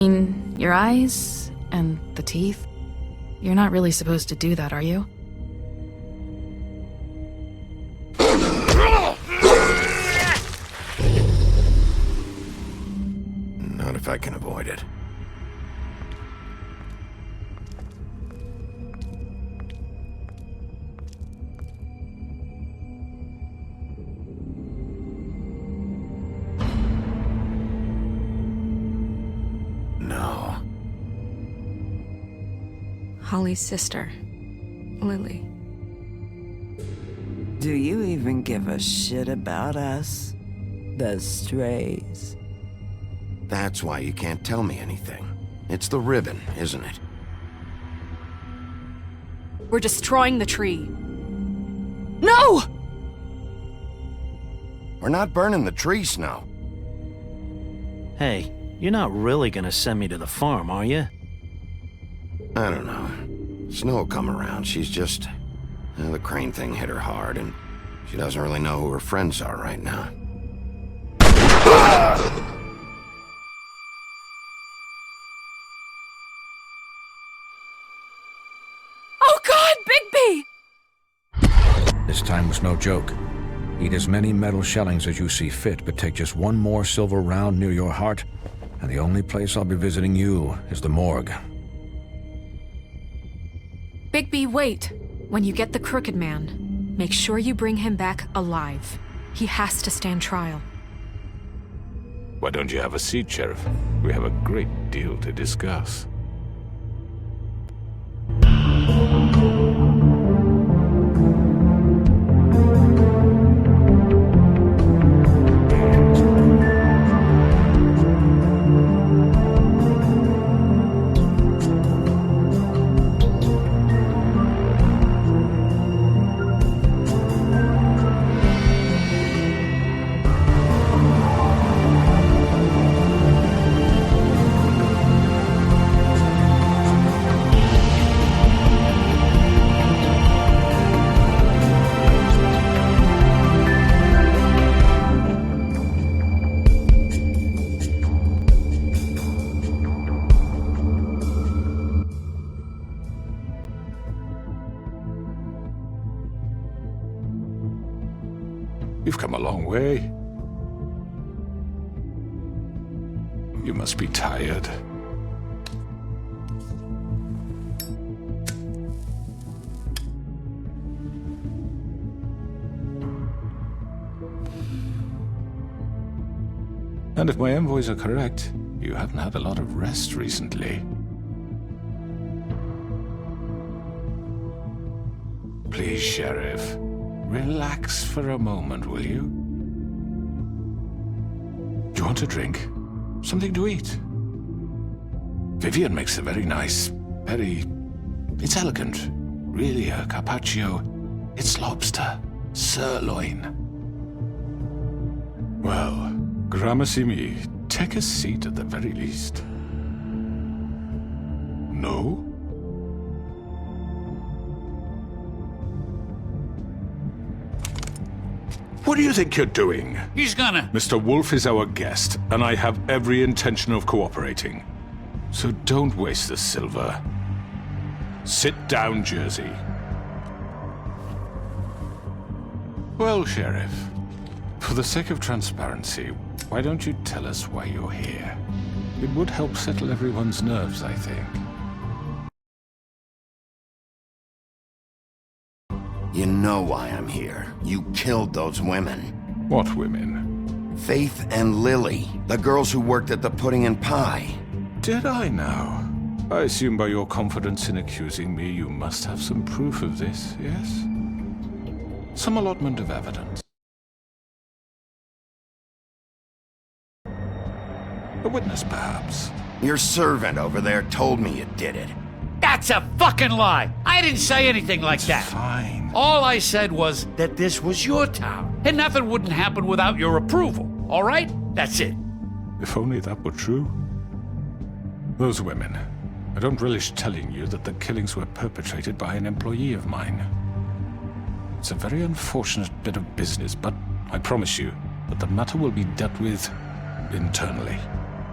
Your eyes and the teeth. You're not really supposed to do that, are you? Not if I can avoid it. No. Holly's sister, Lily. Do you even give a shit about us? The strays. That's why you can't tell me anything. It's the ribbon, isn't it? We're destroying the tree. No! We're not burning the tree, Snow. Hey, you're not really gonna send me to the farm, are you? I don't know. Snow will come around. She's just... the crane thing hit her hard, and she doesn't really know who her friends are right now. Oh God, Bigby! This time was no joke. Eat as many metal shellings as you see fit, but take just one more silver round near your heart, and the only place I'll be visiting you is the morgue. Bigby, wait. When you get the Crooked Man, make sure you bring him back alive. He has to stand trial. Why don't you have a seat, Sheriff? We have a great deal to discuss. You've come a long way. You must be tired. And if my envoys are correct, you haven't had a lot of rest recently. Please, Sheriff. Relax for a moment, will you? Do you want a drink? Something to eat? Vivian makes a very nice, it's elegant. Really a carpaccio. It's lobster. Sirloin. Well, gramercy me. Take a seat at the very least. No? What do you think you're doing? He's gonna... Mr. Wolf is our guest, and I have every intention of cooperating. So don't waste the silver. Sit down, Jersey. Well, Sheriff, for the sake of transparency, why don't you tell us why you're here? It would help settle everyone's nerves, I think. You know why I'm here. You killed those women. What women? Faith and Lily, the girls who worked at the Pudding and Pie. Did I now? I assume by your confidence in accusing me, you must have some proof of this, yes? Some allotment of evidence. A witness, perhaps? Your servant over there told me you did it. That's a fucking lie! I didn't say anything like that. Fine. All I said was that this was your town, and nothing wouldn't happen without your approval, all right? That's it. If only that were true. Those women. I don't relish telling you that the killings were perpetrated by an employee of mine. It's a very unfortunate bit of business, but I promise you that the matter will be dealt with internally.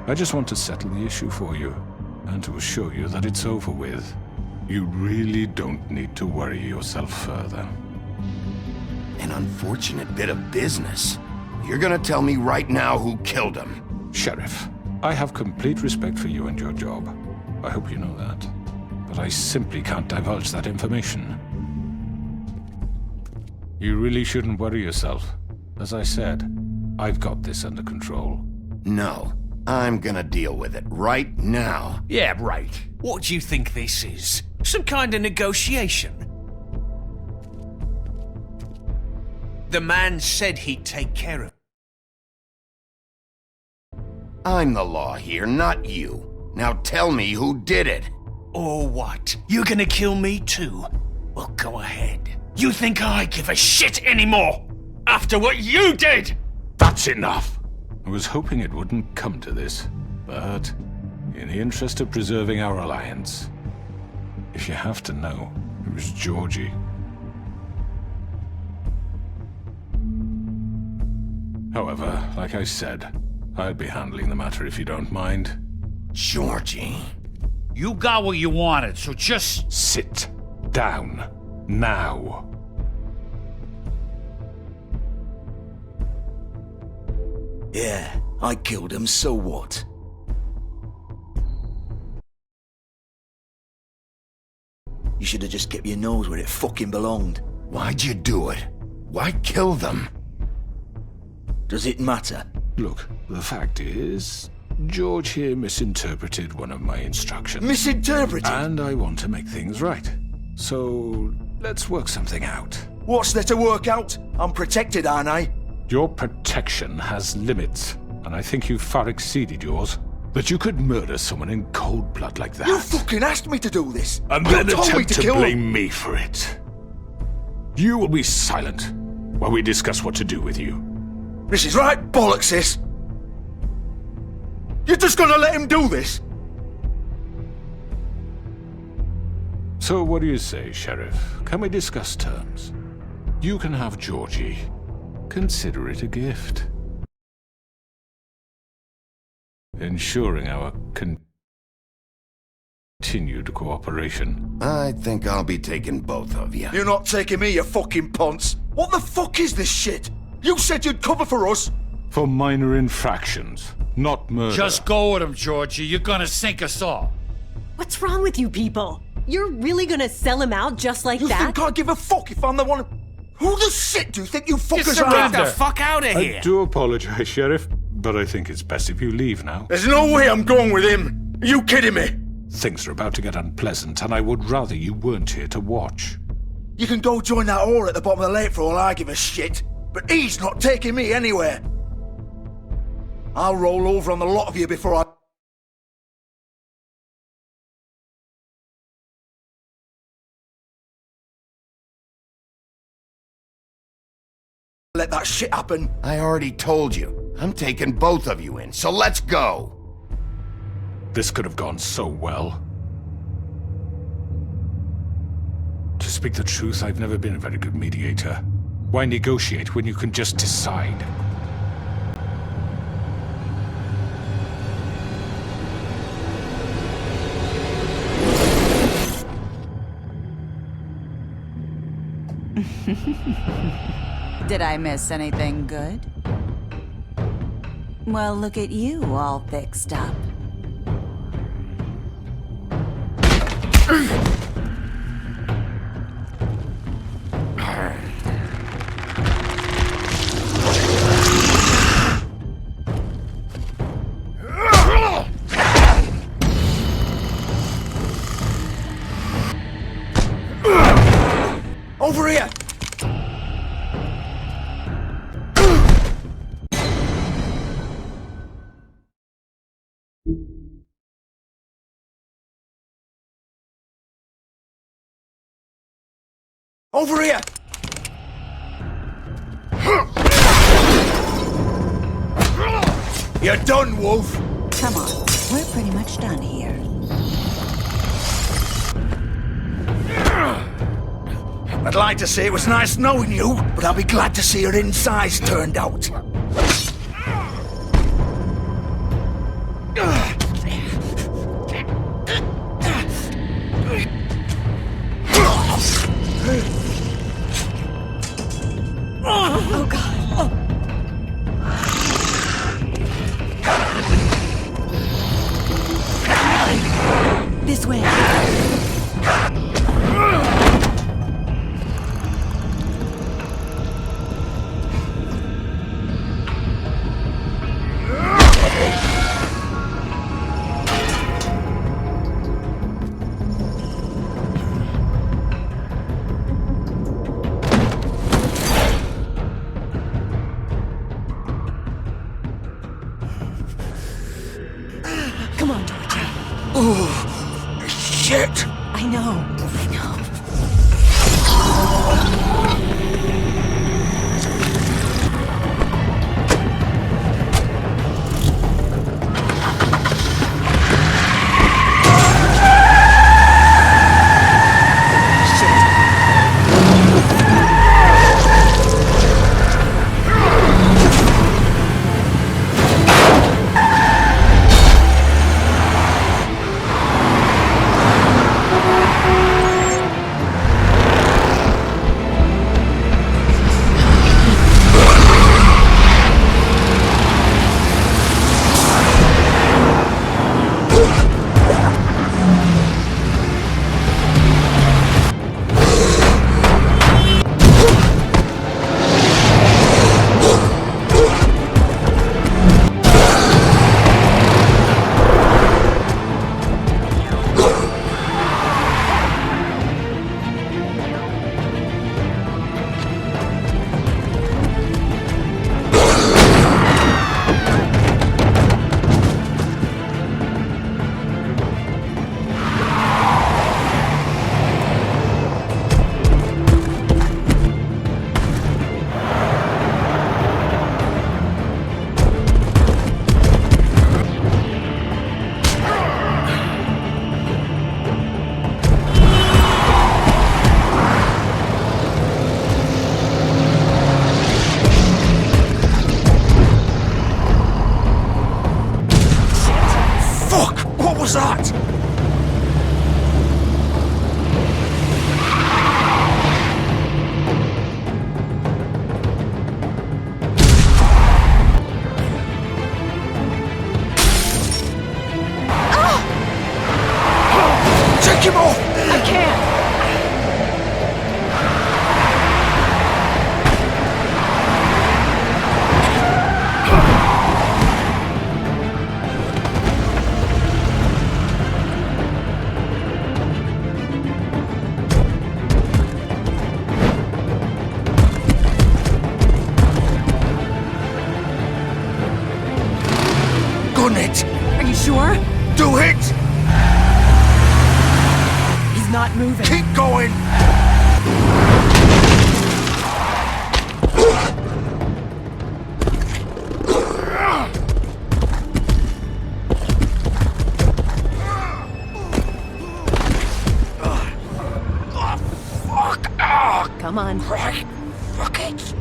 I just want to settle the issue for you, and to assure you that it's over with. You really don't need to worry yourself further. An unfortunate bit of business. You're gonna tell me right now who killed him. Sheriff, I have complete respect for you and your job. I hope you know that. But I simply can't divulge that information. You really shouldn't worry yourself. As I said, I've got this under control. No, I'm gonna deal with it right now. Yeah, right. What do you think this is? Some kind of negotiation? The man said he'd take care of. I'm the law here, not you. Now tell me who did it. Or what? You're gonna kill me too? Well, go ahead. You think I give a shit anymore? After what you did? That's enough! I was hoping it wouldn't come to this, but in the interest of preserving our alliance, if you have to know, it was Georgie. However, like I said, I'll be handling the matter if you don't mind. Georgie. You got what you wanted, so just... Sit down. Now. Yeah, I killed him, so what? You should have just kept your nose where it fucking belonged. Why'd you do it? Why kill them? Does it matter? Look, the fact is, George here misinterpreted one of my instructions. Misinterpreted? And I want to make things right. So, let's work something out. What's there to work out? I'm protected, aren't I? Your protection has limits, and I think you've far exceeded yours. That you could murder someone in cold blood like that. You fucking asked me to do this! And You then told me attempt to kill him. blame me for it. You will be silent while we discuss what to do with you. This is right bollocks, sis! You're just gonna let him do this? So what do you say, Sheriff? Can we discuss terms? You can have Georgie. Consider it a gift. Ensuring our continued cooperation. I think I'll be taking both of you. You're not taking me, you fucking ponce! What the fuck is this shit? You said you'd cover for us! For minor infractions, not murder. Just go with him, Georgie. You're gonna sink us all. What's wrong with you people? You're really gonna sell him out just like You that? think I give a fuck if I'm the one... Who the shit do you think you fuckers surrender. are? Get The fuck out of I do apologize, Sheriff, but I think it's best if you leave now. There's no way I'm going with him! Are you kidding me? Things are about to get unpleasant, and I would rather you weren't here to watch. You can go join that whore at the bottom of the lake for all I give a shit. But he's not taking me anywhere. I'll roll over on the lot of you before I... let that shit happen. I already told you. I'm taking both of you in, so let's go. This could have gone so well. To speak the truth, I've never been a very good mediator. Why negotiate when you can just decide? Did I miss anything good? Well, look at you all fixed up. Over here! Over here! You're done, Wolf! Come on, we're pretty much done here. I'd like to say it was nice knowing you, but I'll be glad to see your insides turned out. This way. Come on, Georgie. Oh, shit! I know. was that? Take him off! I can't! Gun it! Are you sure? Do it! He's not moving. Keep going! Come on. Right. Fuck it!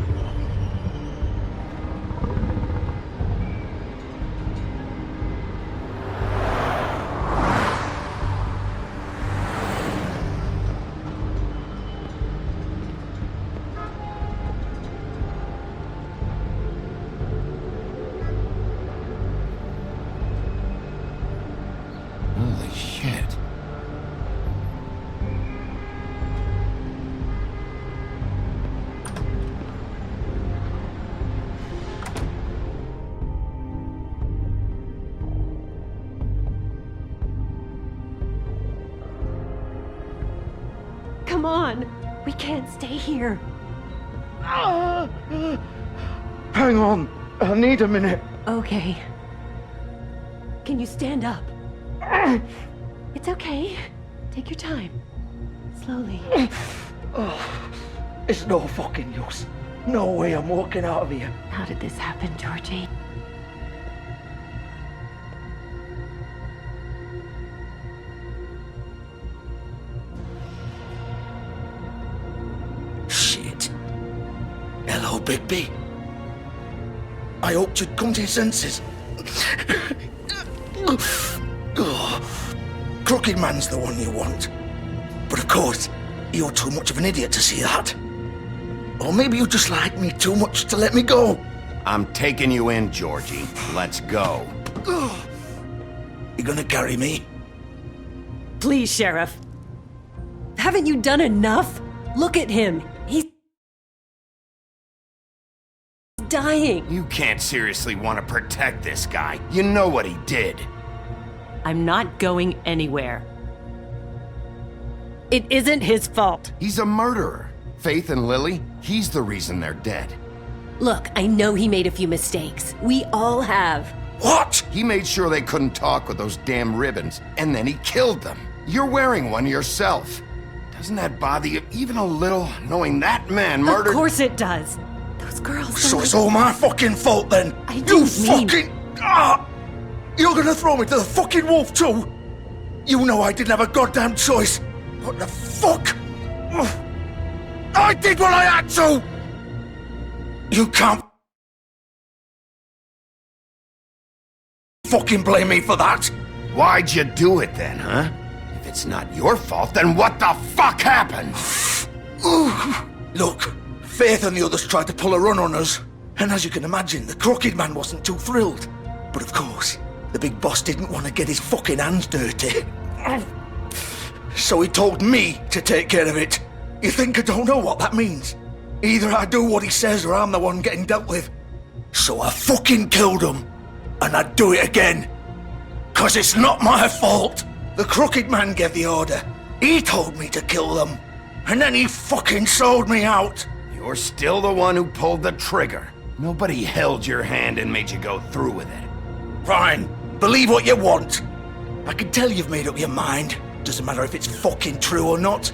Holy shit. Come on. We can't stay here. Hang on. I need a minute. Okay. Can you stand up? It's okay. Take your time. Slowly. It's no fucking use. No way I'm walking out of here. How did this happen, Georgie? Shit. Hello, Bigby. I hoped you'd come to your senses. Crooked Man's the one you want. But of course, you're too much of an idiot to see that. Or maybe you just like me too much to let me go. I'm taking you in, Georgie. Let's go. You gonna carry me? Please, Sheriff. Haven't you done enough? Look at him. He's dying. You can't seriously want to protect this guy. You know what he did. I'm not going anywhere. It isn't his fault. He's a murderer. Faith and Lily, he's the reason they're dead. Look, I know he made a few mistakes. We all have. What? He made sure they couldn't talk with those damn ribbons, and then he killed them. You're wearing one yourself. Doesn't that bother you even a little, knowing that man murdered— Of course it does. Those girls— So it's all my fucking fault then? I didn't mean— You're gonna throw me to the fucking wolf too? You know I didn't have a goddamn choice. What the fuck? I did what I had to! You can't fucking blame me for that! Why'd you do it then, huh? If it's not your fault, then what the fuck happened? Look, Faith and the others tried to pull a run on us. And as you can imagine, the Crooked Man wasn't too thrilled. But of course, the big boss didn't want to get his fucking hands dirty. So he told me to take care of it. You think I don't know what that means? Either I do what he says or I'm the one getting dealt with. So I fucking killed him. And I'd do it again. 'Cause it's not my fault. The Crooked Man gave the order. He told me to kill them. And then he fucking sold me out. You're still the one who pulled the trigger. Nobody held your hand and made you go through with it. Fine. Believe what you want. I can tell you've made up your mind. Doesn't matter if it's fucking true or not.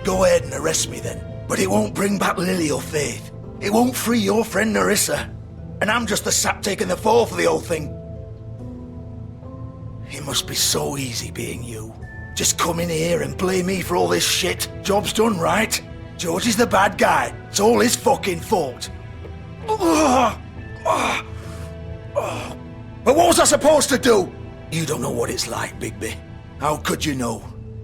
Go ahead and arrest me then. But it won't bring back Lily or Faith. It won't free your friend Nerissa. And I'm just the sap taking the fall for the whole thing. It must be so easy being you. Just come in here and blame me for all this shit. Job's done, right? George is the bad guy. It's all his fucking fault. But what was I supposed to do? You don't know what it's like, Bigby. How could you know?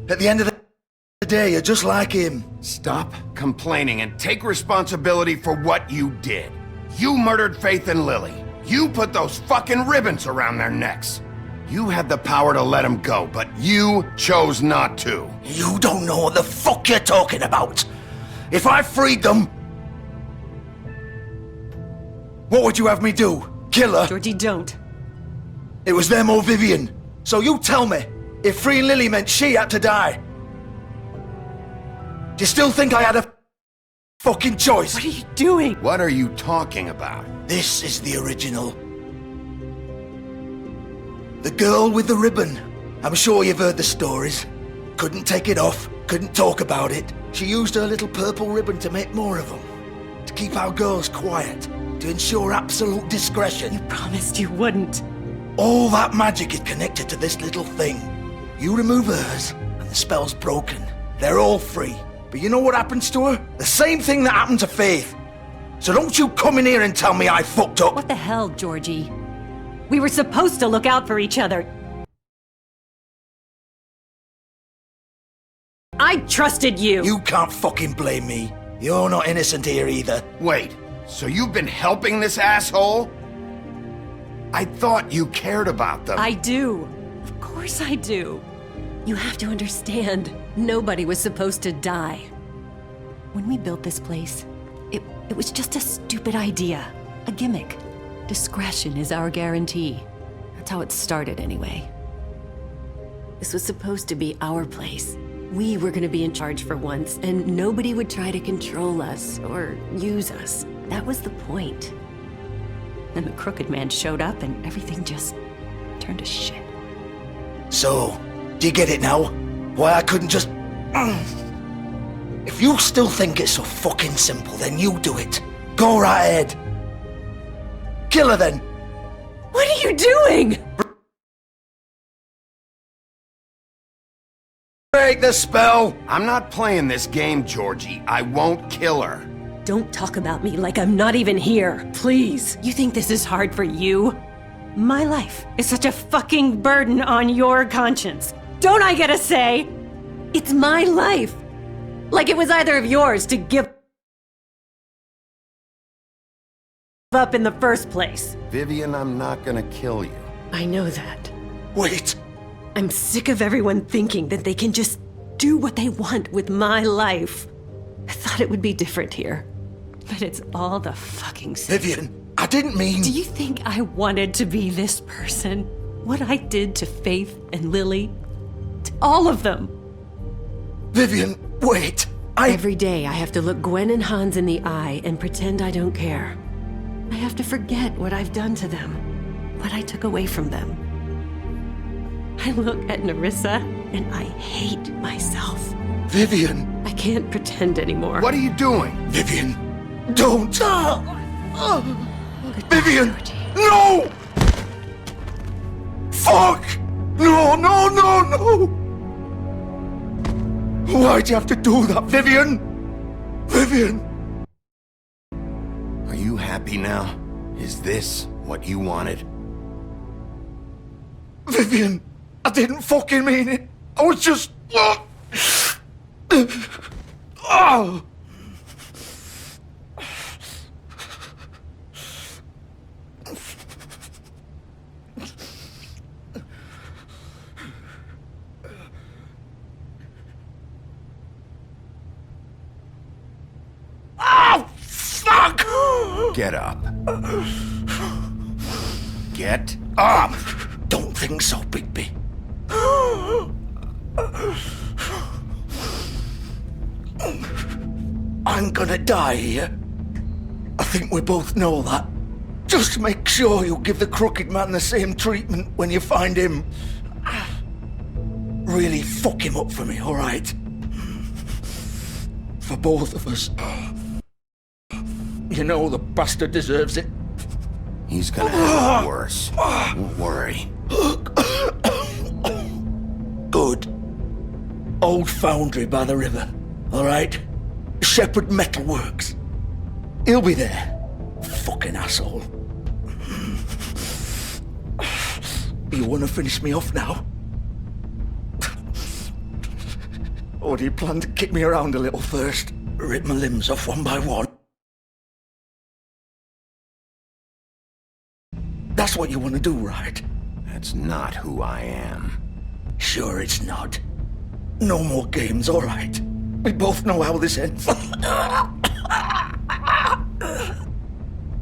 At the end of the day, you're just like him. Stop complaining and take responsibility for what you did. You murdered Faith and Lily. You put those fucking ribbons around their necks. You had the power to let them go, but you chose not to. You don't know what the fuck you're talking about. If I freed them, what would you have me do? Kill her? Georgie, don't. It was them or Vivian. So you tell me, if freeing Lily meant she had to die, do you still think I had a fucking choice? What are you doing? What are you talking about? This is the original. The girl with the ribbon. I'm sure you've heard the stories. Couldn't take it off, couldn't talk about it. She used her little purple ribbon to make more of them. To keep our girls quiet. To ensure absolute discretion. You promised you wouldn't. All that magic is connected to this little thing. You remove hers, and the spell's broken. They're all free. But you know what happens to her? The same thing that happened to Faith. So don't you come in here and tell me I fucked up. What the hell, Georgie? We were supposed to look out for each other. I trusted you! You can't fucking blame me. You're not innocent here either. Wait, so you've been helping this asshole? I thought you cared about them. I do. Of course I do. You have to understand, nobody was supposed to die. When we built this place, it was just a stupid idea. A gimmick. Discretion is our guarantee. That's how it started anyway. This was supposed to be our place. We were gonna be in charge for once, and nobody would try to control us or use us. That was the point. Then the Crooked Man showed up and everything just turned to shit. So, do you get it now? Why I couldn't just... If you still think it's so fucking simple, then you do it. Go right ahead. Kill her then. What are you doing? Break the spell. I'm not playing this game, Georgie. I won't kill her. Don't talk about me like I'm not even here, please. You think this is hard for you? My life is such a fucking burden on your conscience. Don't I get a say? It's my life. Like it was either of yours to give up in the first place. Vivian, I'm not gonna kill you. I know that. Wait. I'm sick of everyone thinking that they can just do what they want with my life. I thought it would be different here. But it's all the fucking same. Vivian, I didn't mean... Do you think I wanted to be this person? What I did to Faith and Lily? To all of them? Vivian, wait. Every day I have to look Gwen and Hans in the eye and pretend I don't care. I have to forget what I've done to them, what I took away from them. I look at Nerissa and I hate myself. Vivian! I can't pretend anymore. What are you doing? Vivian, don't! Vivian! No! Fuck! No, no, no, no! Why'd you have to do that, Vivian? Vivian! Are you happy now? Is this what you wanted? Vivian, I didn't fucking mean it. I was just... Oh! Get up. Get up! Don't think so, Bigby. I'm gonna die here. I think we both know that. Just make sure you give the crooked man the same treatment when you find him. Really fuck him up for me, all right? For both of us. You know the bastard deserves it. He's gonna have it worse. Don't worry. Good. Old foundry by the river, all right? Shepherd Metalworks. He'll be there. Fucking asshole. You want to finish me off now? Or do you plan to kick me around a little first? Rip my limbs off one by one? That's what you want to do, right? That's not who I am. Sure it's not. No more games, all right? We both know how this ends.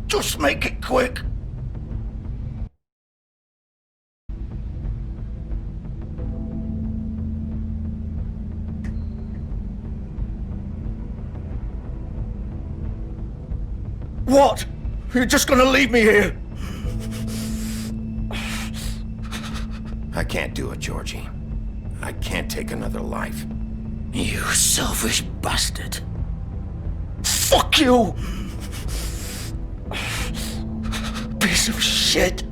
Just make it quick. What? You're just gonna leave me here? I can't do it, Georgie. I can't take another life. You selfish bastard. Fuck you! Piece of shit.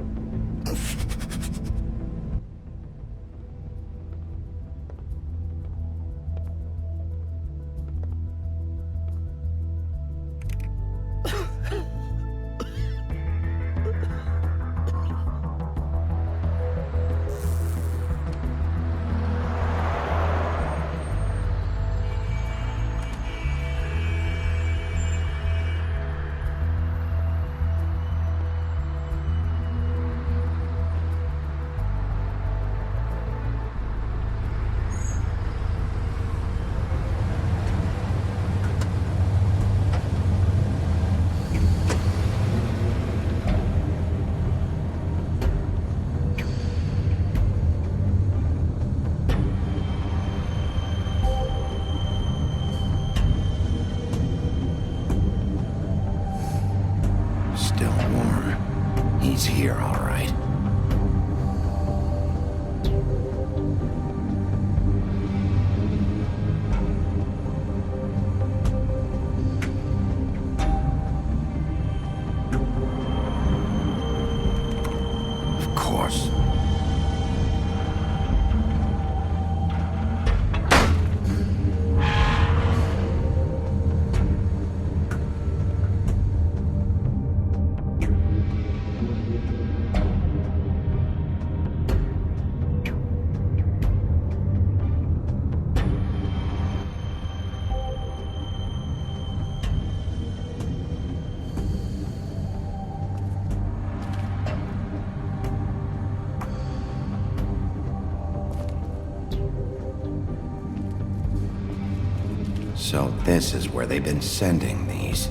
So this is where they've been sending these.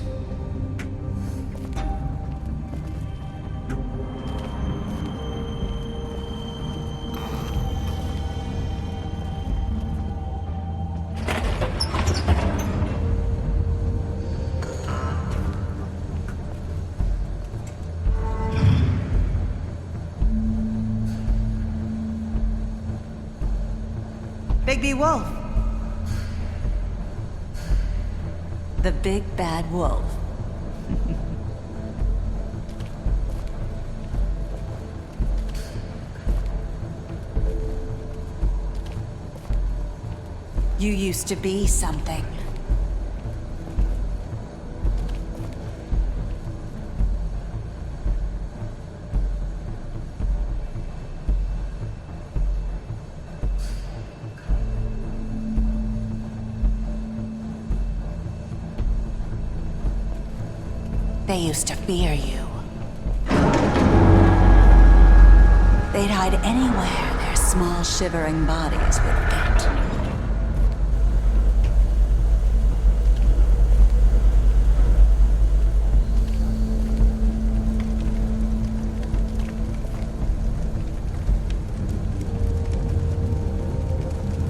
Bigby Wolf. The big bad wolf. You used to be something. They used to fear you. They'd hide anywhere their small, shivering bodies would fit.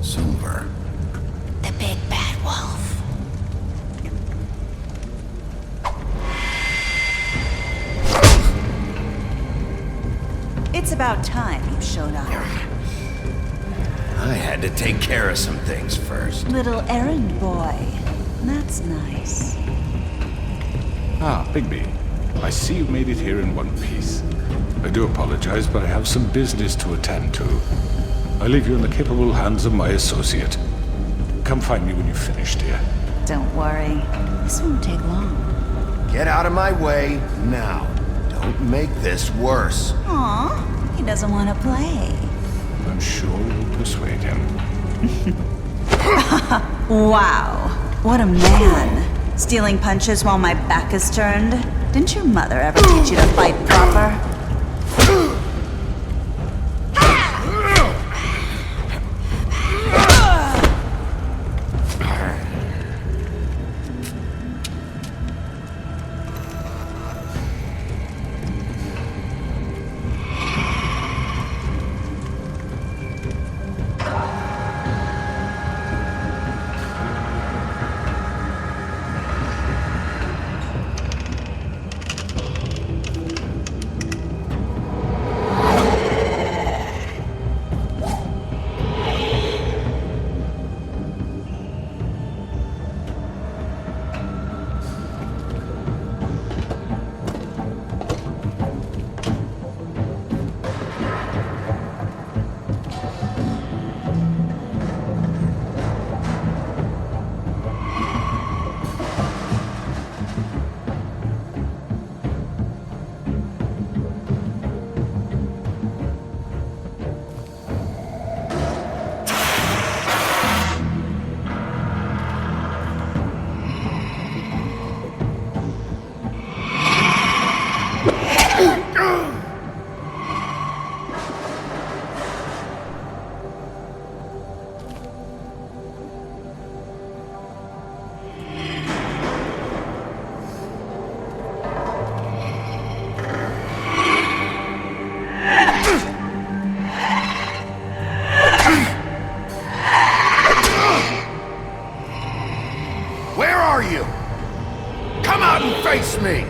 Silver. The big bad wolf. It's about time you showed up. I had to take care of some things first. Little errand boy. That's nice. Ah, Bigby. I see you made it here in one piece. I do apologize, but I have some business to attend to. I leave you in the capable hands of my associate. Come find me when you've finished, dear. Don't worry. This won't take long. Get out of my way now. Don't make this worse. Aw, he doesn't want to play. I'm sure you'll persuade him. Wow, what a man. Stealing punches while my back is turned? Didn't your mother ever teach you to fight proper? Face me!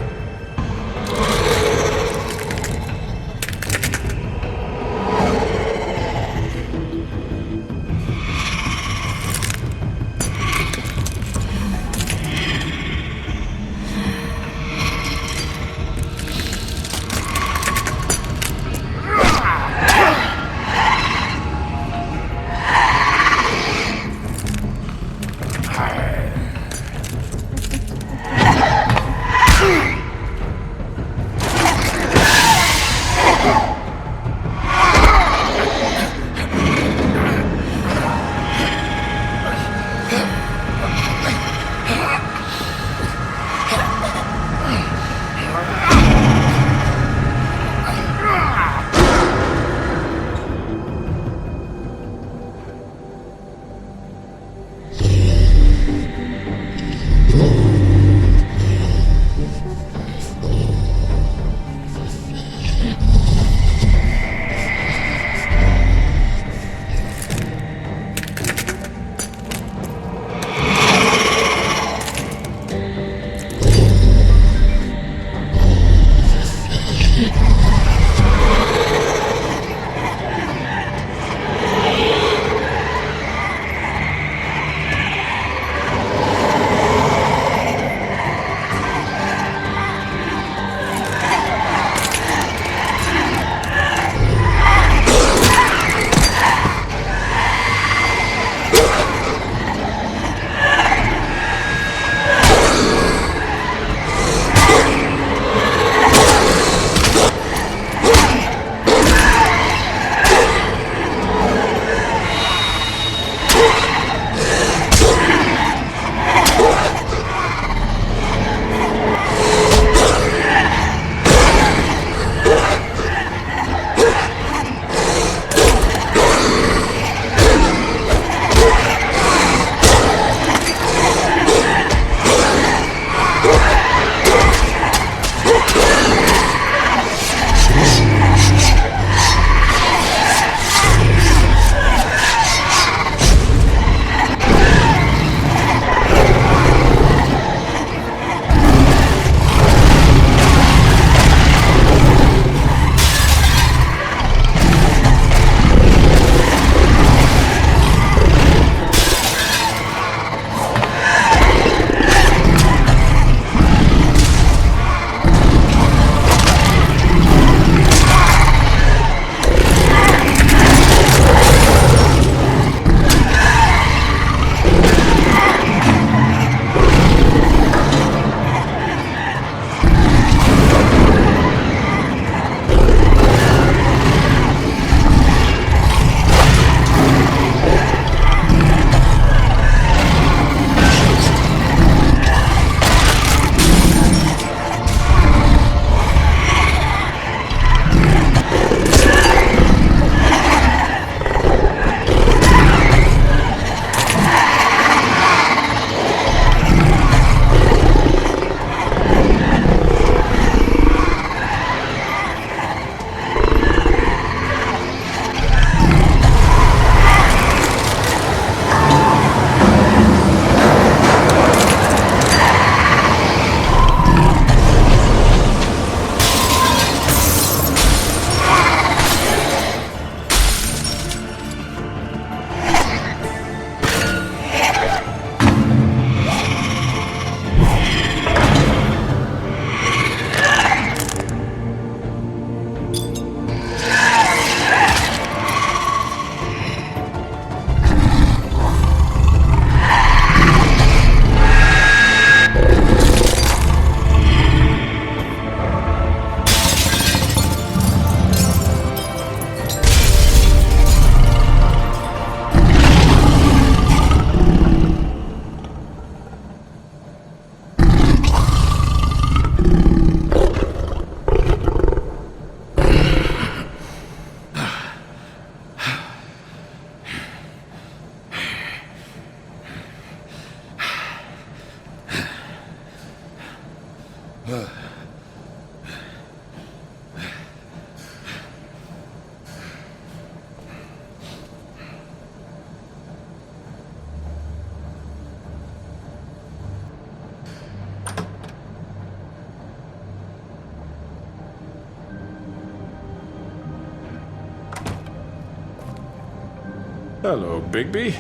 Hello, Bigby.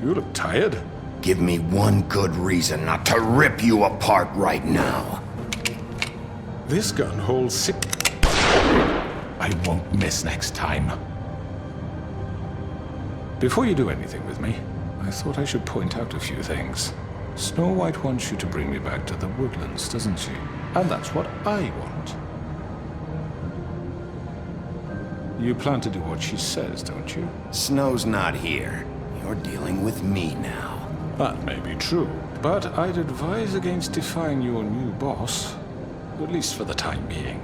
You look tired. Give me one good reason not to rip you apart right now. This gun holds 6. I won't miss next time. Before you do anything with me, I thought I should point out a few things. Snow White wants you to bring me back to the woodlands, doesn't she? And that's what I want. You plan to do what she says, don't you? Snow's not here. You're dealing with me now. That may be true, but I'd advise against defying your new boss, at least for the time being.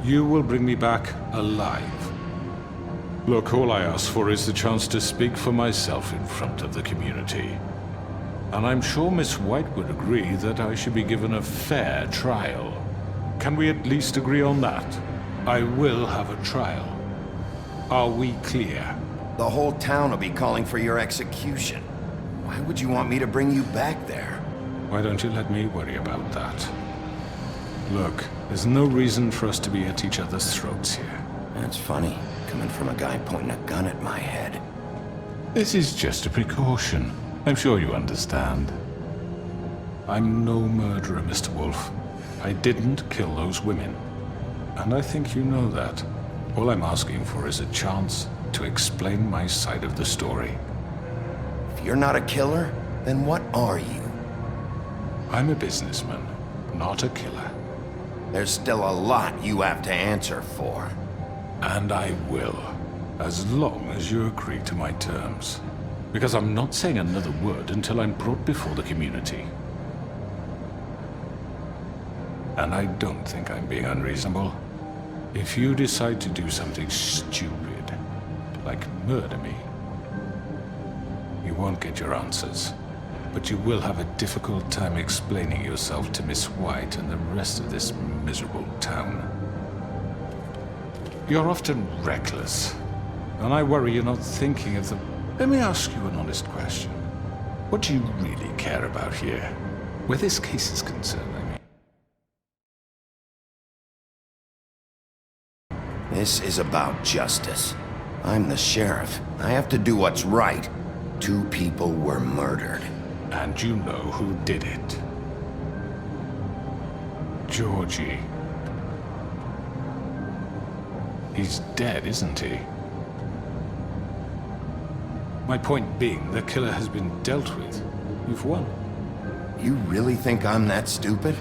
You will bring me back alive. Look, all I ask for is the chance to speak for myself in front of the community. And I'm sure Miss White would agree that I should be given a fair trial. Can we at least agree on that? I will have a trial. Are we clear? The whole town will be calling for your execution. Why would you want me to bring you back there? Why don't you let me worry about that? Look, there's no reason for us to be at each other's throats here. That's funny, coming from a guy pointing a gun at my head. This is just a precaution. I'm sure you understand. I'm no murderer, Mr. Wolf. I didn't kill those women. And I think you know that. All I'm asking for is a chance to explain my side of the story. If you're not a killer, then what are you? I'm a businessman, not a killer. There's still a lot you have to answer for. And I will, as long as you agree to my terms. Because I'm not saying another word until I'm brought before the community. And I don't think I'm being unreasonable. If you decide to do something stupid, like murder me, you won't get your answers. But you will have a difficult time explaining yourself to Miss White and the rest of this miserable town. You're often reckless, and I worry you're not thinking of the... Let me ask you an honest question. What do you really care about here? Where this case is concerned, I mean. This is about justice. I'm the sheriff. I have to do what's right. 2 people were murdered. And you know who did it. Georgie. He's dead, isn't he? My point being, the killer has been dealt with. You've won. You really think I'm that stupid?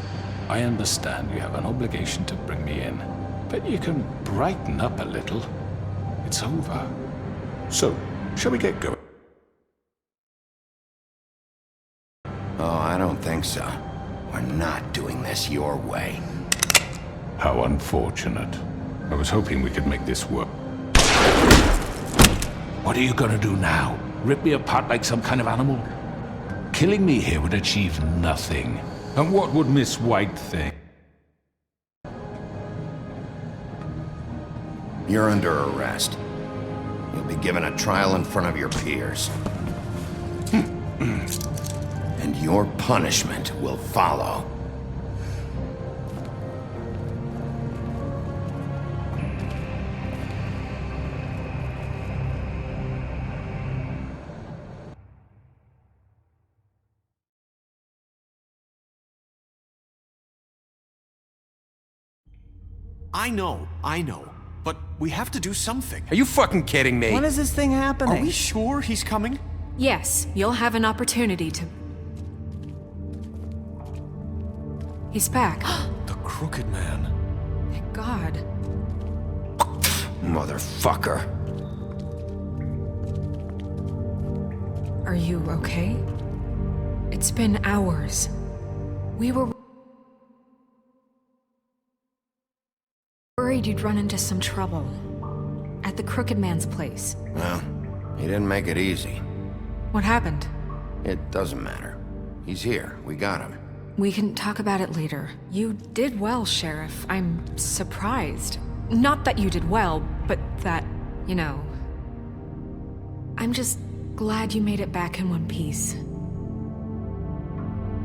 I understand you have an obligation to bring me in, but you can brighten up a little. It's over. So, shall we get going? Oh, I don't think so. We're not doing this your way. How unfortunate. I was hoping we could make this work. What are you gonna do now? Rip me apart like some kind of animal? Killing me here would achieve nothing. And what would Miss White think? You're under arrest. You'll be given a trial in front of your peers. And your punishment will follow. I know. But we have to do something. Are you fucking kidding me? When is this thing happening? Are we sure he's coming? Yes, you'll have an opportunity to... He's back. The Crooked Man. Thank God. Motherfucker. Are you okay? It's been hours. We were... worried you'd run into some trouble. At the Crooked Man's place. Well, he didn't make it easy. What happened? It doesn't matter. He's here. We got him. We can talk about it later. You did well, Sheriff. I'm surprised. Not that you did well, but that, you know... I'm just glad you made it back in one piece.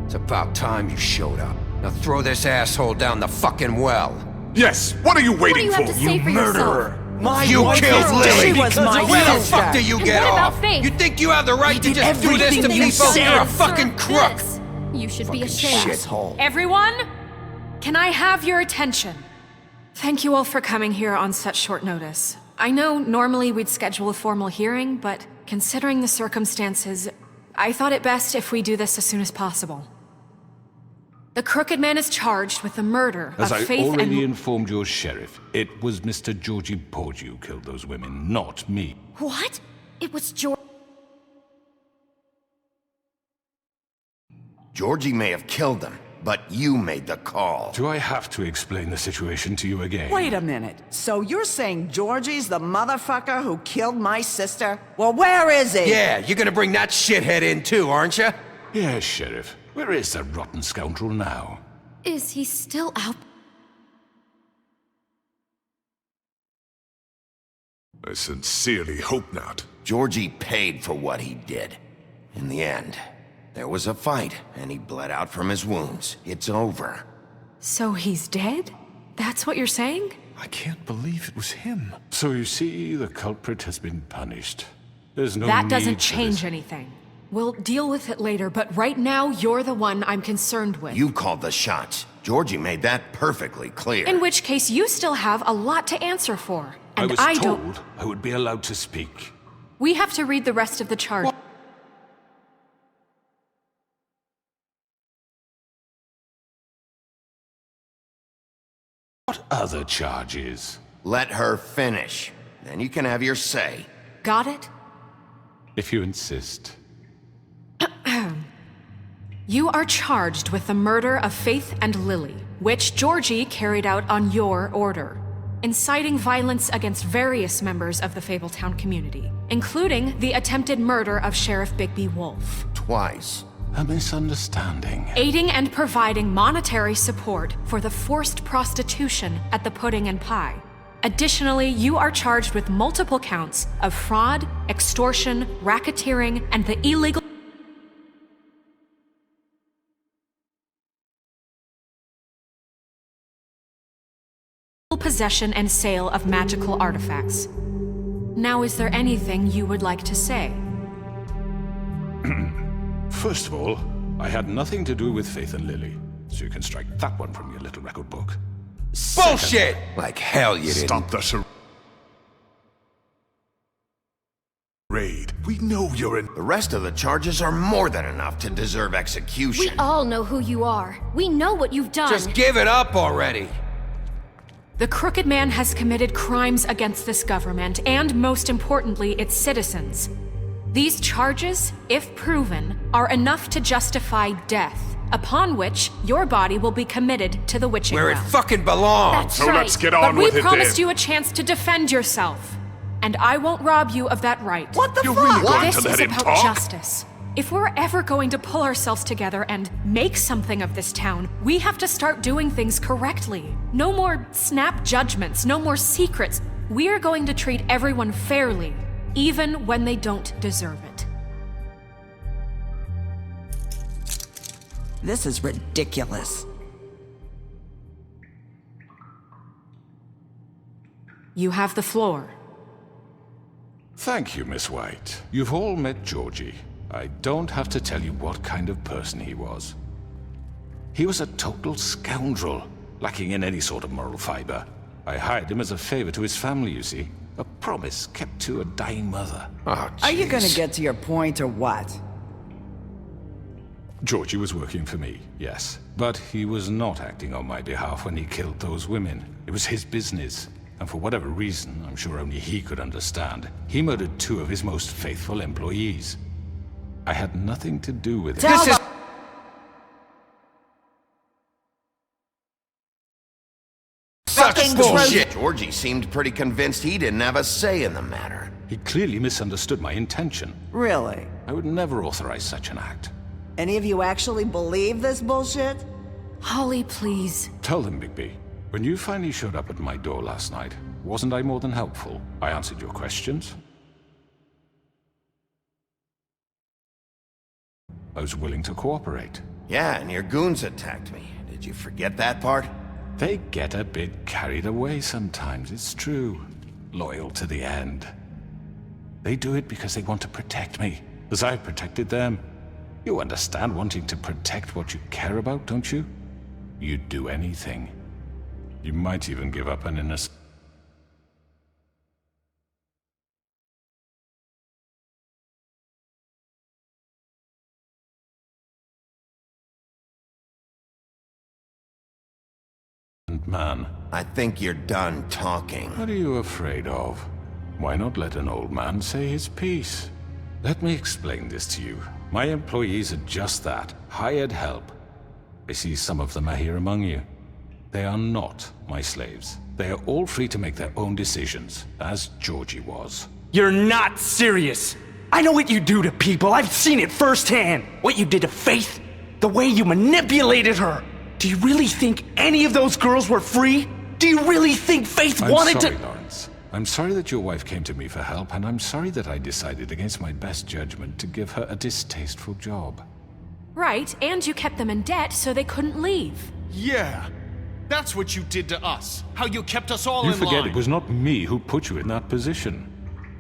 It's about time you showed up. Now throw this asshole down the fucking well. Yes! What are you waiting What do you have to say for murderer! yourself? My You wife killed is Lily! dead She was because my of Where the you. fuck do you And get what about off? Faith? You think you have the right to did just do this to everything you people? said. You're a fucking crook! This. You should be Fucking ashamed. shithole. Everyone, can I have your attention? Thank you all for coming here on such short notice. I know normally we'd schedule a formal hearing, but considering the circumstances, I thought it best if we do this as soon as possible. The Crooked Man is charged with the murder As of I Faith already and... informed your sheriff, it was Mr. Georgie Porgy who killed those women, not me. What? It was George. Georgie may have killed them, but you made the call. Do I have to explain the situation to you again? Wait a minute. So you're saying Georgie's the motherfucker who killed my sister? Well, where is he? Yeah, you're gonna bring that shithead in too, aren't you? Yes, Sheriff. Where is that rotten scoundrel now? Is he still out? I sincerely hope not. Georgie paid for what he did. In the end, there was a fight, and he bled out from his wounds. It's over. So he's dead? That's what you're saying? I can't believe it was him. So you see, the culprit has been punished. There's no That need doesn't for change this. anything. We'll deal with it later, but right now, you're the one I'm concerned with. You called the shots. Georgie made that perfectly clear. In which case, you still have a lot to answer for. I And was I told don't... I would be allowed to speak. We have to read the rest of the charge. What other charges? Let her finish. Then you can have your say. Got it? If you insist. You are charged with the murder of Faith and Lily, which Georgie carried out on your order, inciting violence against various members of the Fabletown community, including the attempted murder of Sheriff Bigby Wolf. Twice. A misunderstanding. Aiding and providing monetary support for the forced prostitution at the Pudding and Pie. Additionally, you are charged with multiple counts of fraud, extortion, racketeering, and the illegal possession and sale of magical artifacts. Now, is there anything you would like to say? First of all, I had nothing to do with Faith and Lily, so you can strike that one from your little record book. Bullshit! Like hell you didn't. Stop the charade. We know you're in. The rest of the charges are more than enough to deserve execution. We all know who you are. We know what you've done. Just give it up already. The Crooked Man has committed crimes against this government and, most importantly, its citizens. These charges, if proven, are enough to justify death, upon which your body will be committed to the witching Where it well. fucking belongs. That's So right. let's get on But with we it promised then. you a chance to defend yourself, and I won't rob you of that right. What the You're fuck? really going This to let is him about talk? justice. If we're ever going to pull ourselves together and make something of this town, we have to start doing things correctly. No more snap judgments, no more secrets. We're going to treat everyone fairly, even when they don't deserve it. This is ridiculous. You have the floor. Thank you, Miss White. You've all met Georgie. I don't have to tell you what kind of person he was. He was a total scoundrel, lacking in any sort of moral fiber. I hired him as a favor to his family, you see. A promise kept to a dying mother. Oh, Are you gonna jeez. get to your point or what? Georgie was working for me, yes. But he was not acting on my behalf when he killed those women. It was his business. And for whatever reason, I'm sure only he could understand, he murdered 2 of his most faithful employees. I had nothing to do with it. This is Fucking bullshit. Georgie seemed pretty convinced he didn't have a say in the matter. He clearly misunderstood my intention. Really? I would never authorize such an act. Any of you actually believe this bullshit? Holly, please. Tell them, Bigby. When you finally showed up at my door last night, wasn't I more than helpful? I answered your questions. I was willing to cooperate. Yeah, and your goons attacked me. Did you forget that part? They get a bit carried away sometimes, it's true. loyal to the end. They do it because they want to protect me, as I've protected them. You understand wanting to protect what you care about, don't you? You'd do anything. You might even give up an innocent man. I think you're done talking. What are you afraid of? Why not let an old man say his piece? Let me explain this to you. My employees are just that, hired help. I see some of them are here among you. They are not my slaves. They are all free to make their own decisions, as Georgie was. You're not serious! I know what you do to people, I've seen it firsthand! What you did to Faith, the way you manipulated her! Do you really think any of those girls were free? Do you really think Faith wanted to— I'm sorry, Lawrence. I'm sorry that your wife came to me for help, and I'm sorry that I decided against my best judgment to give her a distasteful job. Right, and you kept them in debt so they couldn't leave. Yeah, that's what you did to us. How you kept us all in line. You forget it was not me who put you in that position.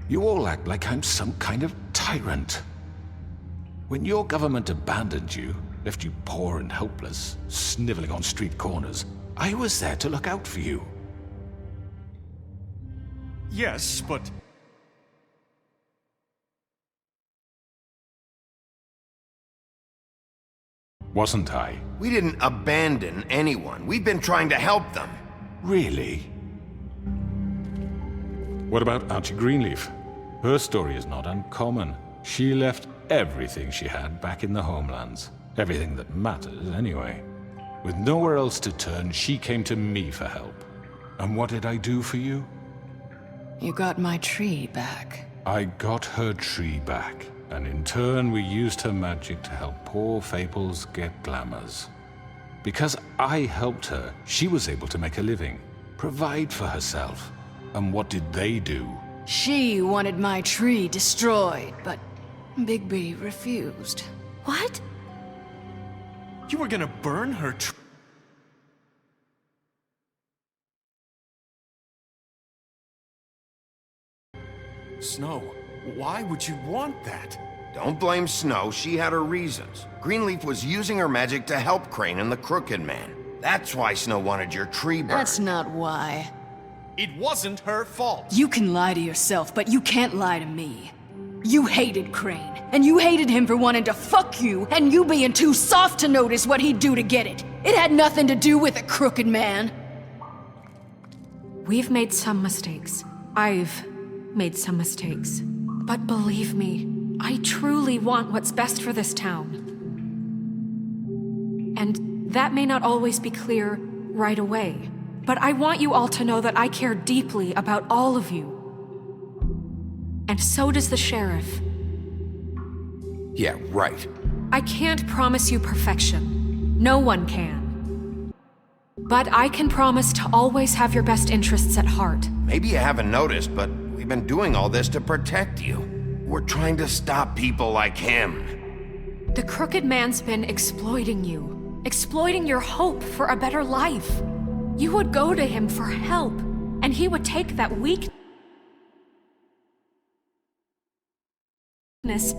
You all act like I'm some kind of tyrant. When your government abandoned you, left you poor and helpless, sniveling on street corners, I was there to look out for you. Yes, but... Wasn't I? We didn't abandon anyone. We've been trying to help them. Really? What about Archie Greenleaf? Her story is not uncommon. She left everything she had back in the homelands. Everything that matters, anyway. With nowhere else to turn, she came to me for help. And what did I do for you? You got my tree back. I got her tree back, and in turn we used her magic to help poor Fables get glamours. Because I helped her, she was able to make a living, provide for herself. And what did they do? She wanted my tree destroyed, but Bigby refused. What? You were gonna burn her tree? Snow, why would you want that? Don't blame Snow, she had her reasons. Greenleaf was using her magic to help Crane and the Crooked Man. That's why Snow wanted your tree burned. That's not why. It wasn't her fault. You can lie to yourself, but you can't lie to me. You hated Crane, and you hated him for wanting to fuck you, and you being too soft to notice what he'd do to get it. It had nothing to do with the Crooked Man. We've made some mistakes. I've made some mistakes. But believe me, I truly want what's best for this town. And that may not always be clear right away, but I want you all to know that I care deeply about all of you. And so does the sheriff. Yeah, right. I can't promise you perfection. No one can. But I can promise to always have your best interests at heart. Maybe you haven't noticed, but we've been doing all this to protect you. We're trying to stop people like him. The Crooked Man's been exploiting you. Exploiting your hope for a better life. You would go to him for help, and he would take that weakness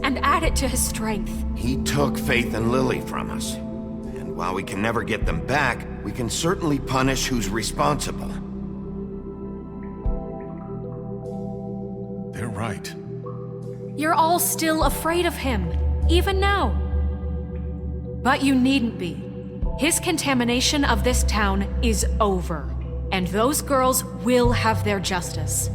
and add it to his strength. He took Faith and Lily from us. And while we can never get them back, we can certainly punish who's responsible. They're right. You're all still afraid of him, even now. But you needn't be. His contamination of this town is over, and those girls will have their justice.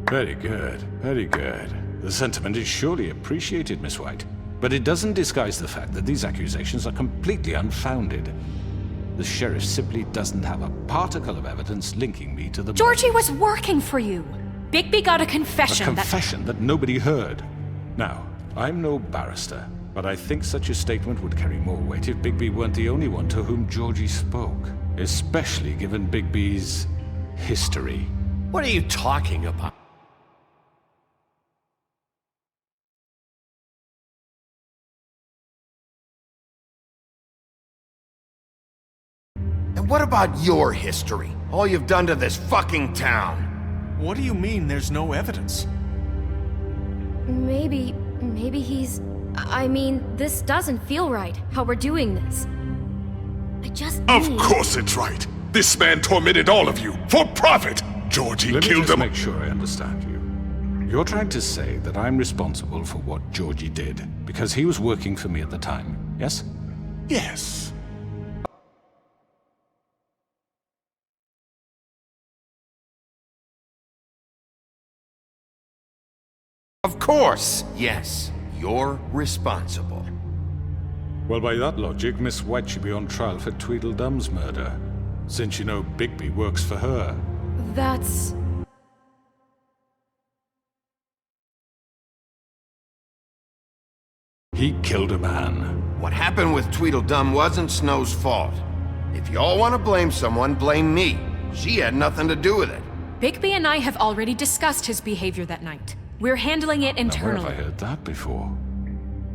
Very good, very good. The sentiment is surely appreciated, Miss White. But it doesn't disguise the fact that these accusations are completely unfounded. The sheriff simply doesn't have a particle of evidence linking me to the... Georgie was working for you. Bigby got a confession A confession that nobody heard. Now, I'm no barrister, but I think such a statement would carry more weight if Bigby weren't the only one to whom Georgie spoke. Especially given Bigby's history. What are you talking about? And what about your history? All you've done to this fucking town? What do you mean there's no evidence? Maybe he's... I mean, this doesn't feel right, how we're doing this. I just Of need... course it's right. This man tormented all of you for profit. Georgie Let me killed just him. make sure I understand you. You're trying to say that I'm responsible for what Georgie did because he was working for me at the time, yes? Yes. Of course, yes. You're responsible. Well, by that logic, Miss White should be on trial for Tweedledum's murder, since you know Bigby works for her. That's... He killed a man. What happened with Tweedledum wasn't Snow's fault. If y'all want to blame someone, blame me. She had nothing to do with it. Bigby and I have already discussed his behavior that night. We're handling it internally. Now, where have I heard that before?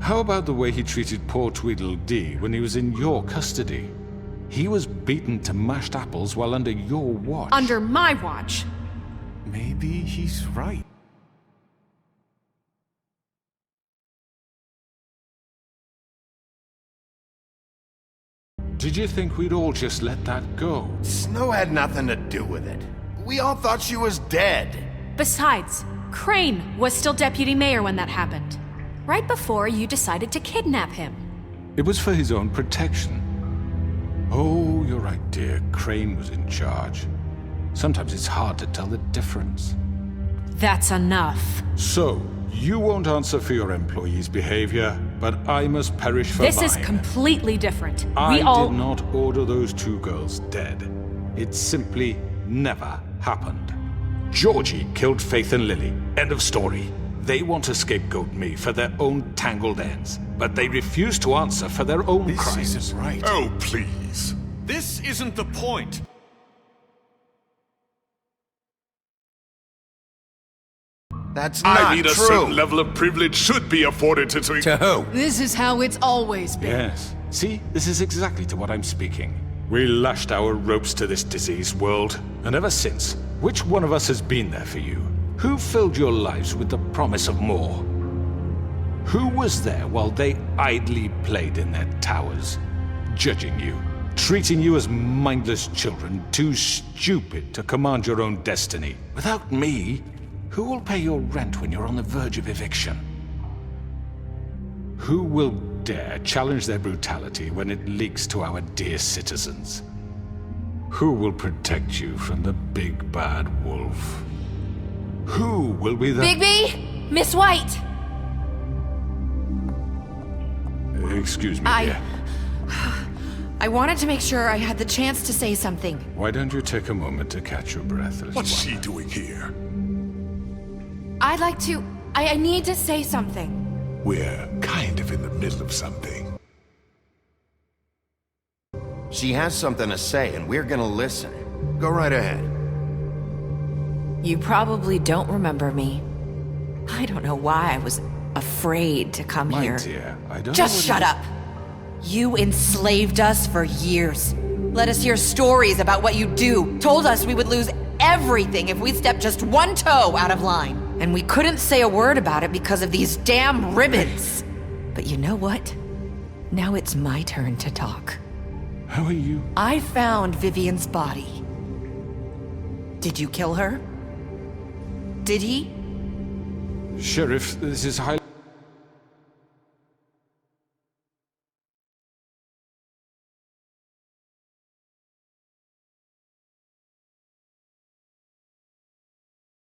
How about the way he treated poor Tweedledee when he was in your custody? He was beaten to mashed apples while under your watch. Under my watch. Maybe he's right. Did you think we'd all just let that go? Snow had nothing to do with it. We all thought she was dead. Besides, Crane was still deputy mayor when that happened. Right before you decided to kidnap him. It was for his own protection. Oh, you're right, dear. Crane was in charge. Sometimes it's hard to tell the difference. That's enough. So, you won't answer for your employees' behavior, but I must perish for This mine. is completely different. I We all... did not order those two girls dead. It simply never happened. Georgie killed Faith and Lily. End of story. They want to scapegoat me for their own tangled ends, but they refuse to answer for their own crimes. This isn't right. Oh, please. This isn't the point. That's not I mean, a true. certain level of privilege should be afforded to... To who? This is how it's always been. Yes. See, this is exactly to what I'm speaking. We lashed our ropes to this diseased world, and ever since, which one of us has been there for you? Who filled your lives with the promise of more? Who was there while they idly played in their towers, judging you, treating you as mindless children, too stupid to command your own destiny? Without me, who will pay your rent when you're on the verge of eviction? Who will dare challenge their brutality when it leaks to our dear citizens? Who will protect you from the big bad wolf? Who will be the... Bigby! Miss White! Excuse me, dear. I wanted to make sure I had the chance to say something. Why don't you take a moment to catch your breath, little What's one? she doing here? I'd like to... I need to say something. We're kind of in the middle of something. She has something to say, and we're gonna listen. Go right ahead. You probably don't remember me. I don't know why I was afraid to come My here. dear, I don't Just know what shut up. You enslaved us for years. Let us hear stories about what you do. Told us we would lose everything if we stepped just one toe out of line. And we couldn't say a word about it because of these damn ribbons. But you know what? Now it's my turn to talk. How are you? I found Vivian's body. Did you kill her? Did he? Sheriff, this is highly...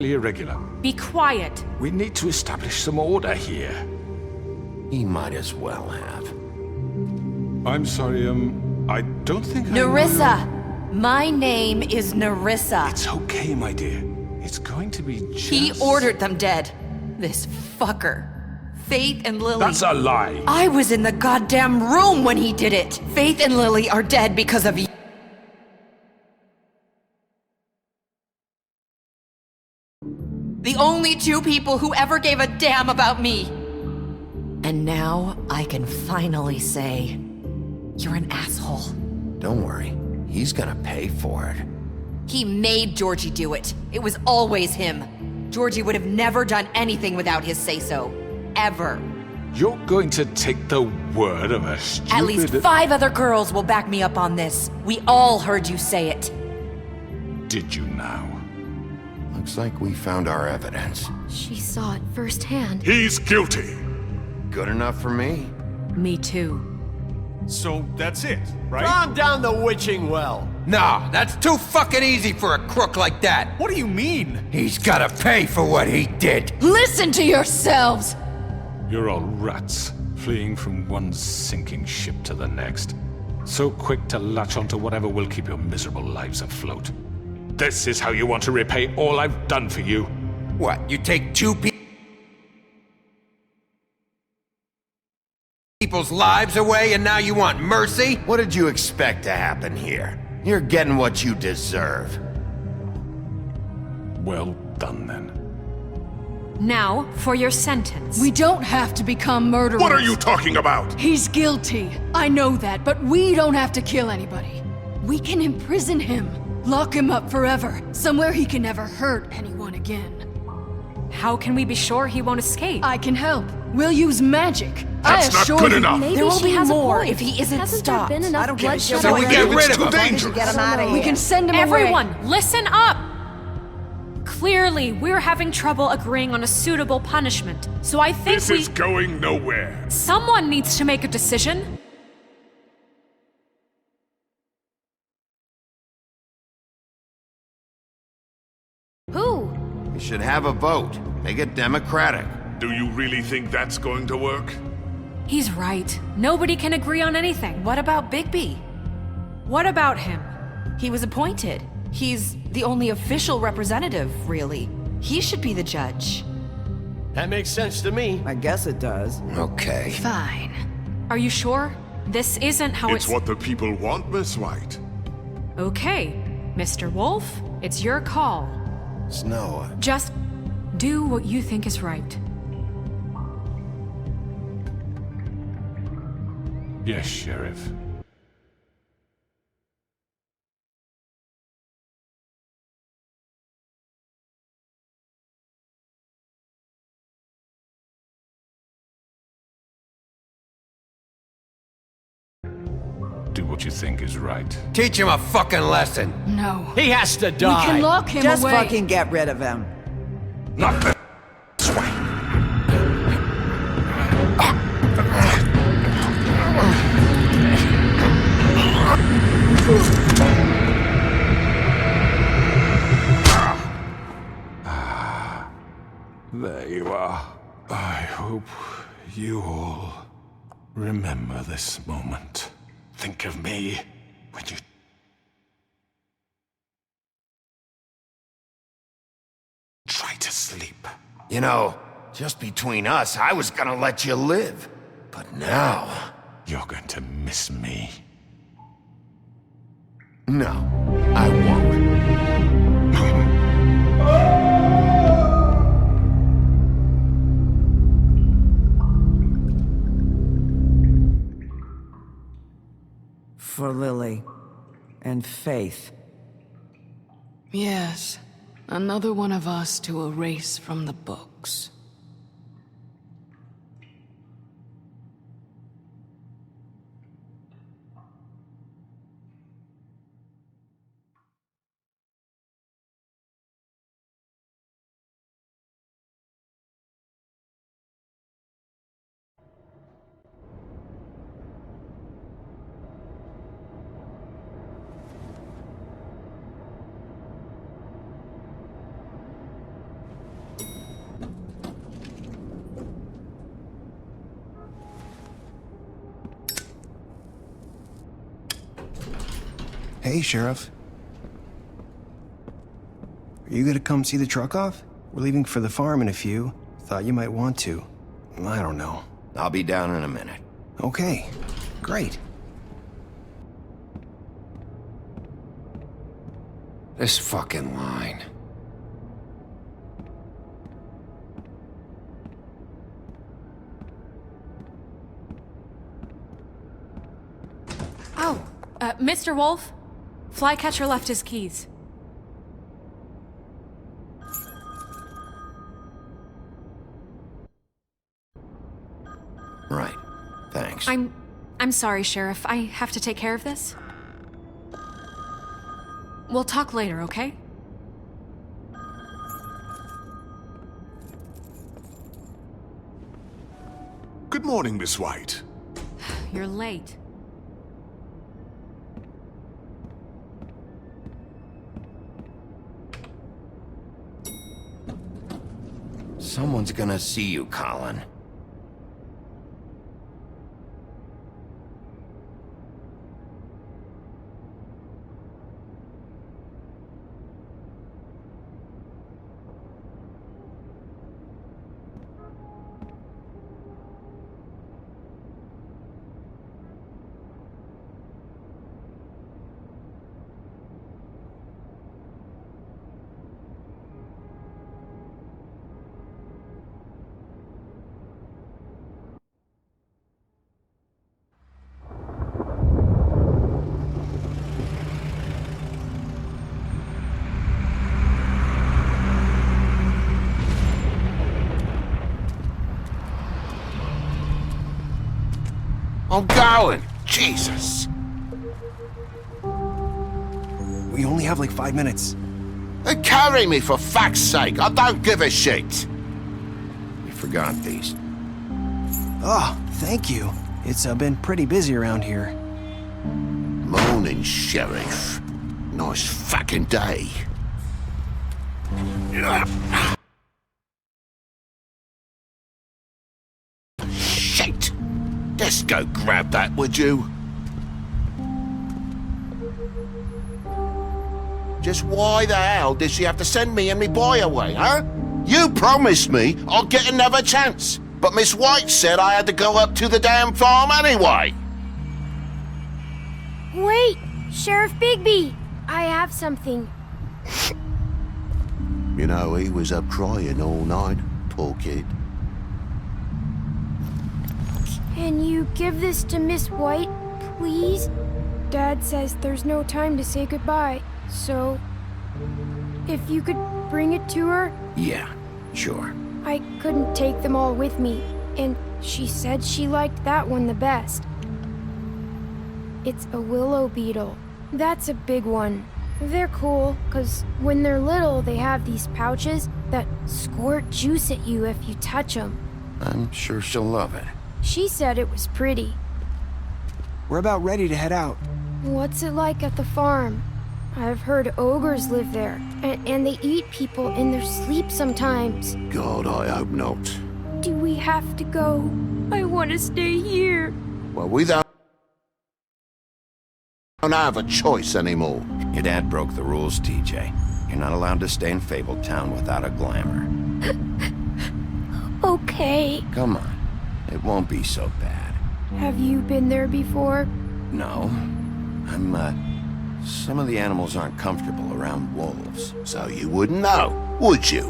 irregular. Be quiet. We need to establish some order here. He might as well have. I'm sorry, I don't think Nerissa! My name is Nerissa. It's okay, my dear. It's going to be just... He ordered them dead. This fucker. Faith and Lily... That's a lie! I was in the goddamn room when he did it! Faith and Lily are dead because of you. The only two people who ever gave a damn about me. And now I can finally say, you're an asshole. Don't worry. He's gonna pay for it. He made Georgie do it. It was always him. Georgie would have never done anything without his say-so. Ever. You're going to take the word of a stupid... At least 5 other girls will back me up on this. We all heard you say it. Did you now? Looks like we found our evidence. She saw it firsthand. He's guilty. Good enough for me. Me too. So that's it, right? Calm down the witching well. Nah, that's too fucking easy for a crook like that. What do you mean? He's gotta pay for what he did. Listen to yourselves! You're all rats, fleeing from one sinking ship to the next. So quick to latch onto whatever will keep your miserable lives afloat. This is how you want to repay all I've done for you? What, you take people's lives away and now you want mercy? What did you expect to happen here? You're getting what you deserve. Well done, then. Now, for your sentence. We don't have to become murderers. What are you talking about? He's guilty. I know that, but we don't have to kill anybody. We can imprison him. Lock him up forever. Somewhere he can never hurt anyone again. How can we be sure he won't escape? I can help. We'll use magic. That's not good enough. Maybe There will she be has more a point. if he isn't Hasn't stopped. there been enough I don't give a bloodshed shit. So we already? get rid It's of too him. dangerous. Get him out of here. We can send him Everyone, away. listen up! Clearly, we're having trouble agreeing on a suitable punishment, so I think This is going nowhere. someone needs to make a decision. Who? We should have a vote. Make it democratic. Do you really think that's going to work? He's right. Nobody can agree on anything. What about Bigby? What about him? He was appointed. He's the only official representative, really. He should be the judge. That makes sense to me. I guess it does. Okay. Fine. Are you sure? This isn't how It's what the people want, Miss White. Okay, Mr. Wolf, it's your call. Snow. Just do what you think is right. Yes, Sheriff. Do what you think is right. Teach him a fucking lesson. No. He has to die. We can lock him Just away. fucking get rid of him. Not this way. There you are. I hope you all remember this moment. Think of me when you... try to sleep. You know, just between us, I was gonna let you live. But now... You're going to miss me. No, I won't. For Lily. And Faith. Yes. Another one of us to erase from the books. Hey, Sheriff. Are you gonna come see the truck off? We're leaving for the farm in a few. Thought you might want to. I don't know. I'll be down in a minute. Okay, great. This fucking line. Oh, Mr. Wolf? Flycatcher left his keys. Right. Thanks. I'm sorry, Sheriff. I have to take care of this. We'll talk later, okay? Good morning, Miss White. You're late. Someone's gonna see you, Colin. I'm going! Jesus! We only have like 5 minutes. Then carry me for fuck's sake! I don't give a shit! You forgot these. Oh, thank you. It's been pretty busy around here. Morning, Sheriff. Nice fucking day. Shit! Just go grab that, would you? Just why the hell did she have to send me and me boy away, huh? You promised me I'd get another chance, but Miss White said I had to go up to the damn farm anyway. Wait, Sheriff Bigby! I have something. You know, he was up crying all night, poor kid. Can you give this to Miss White, please? Dad says there's no time to say goodbye, so if you could bring it to her? Yeah, sure. I couldn't take them all with me, and she said she liked that one the best. It's a willow beetle. That's a big one. They're cool, 'cause when they're little, they have these pouches that squirt juice at you if you touch them. I'm sure she'll love it. She said it was pretty. We're about ready to head out. What's it like at the farm? I've heard ogres live there, and they eat people in their sleep sometimes. God, I hope not. Do we have to go? I want to stay here. Well, we don't have a choice anymore. Your dad broke the rules, TJ. You're not allowed to stay in Fabletown without a glamour. Okay. Come on. It won't be so bad. Have you been there before? No. Some of the animals aren't comfortable around wolves. So you wouldn't know, would you?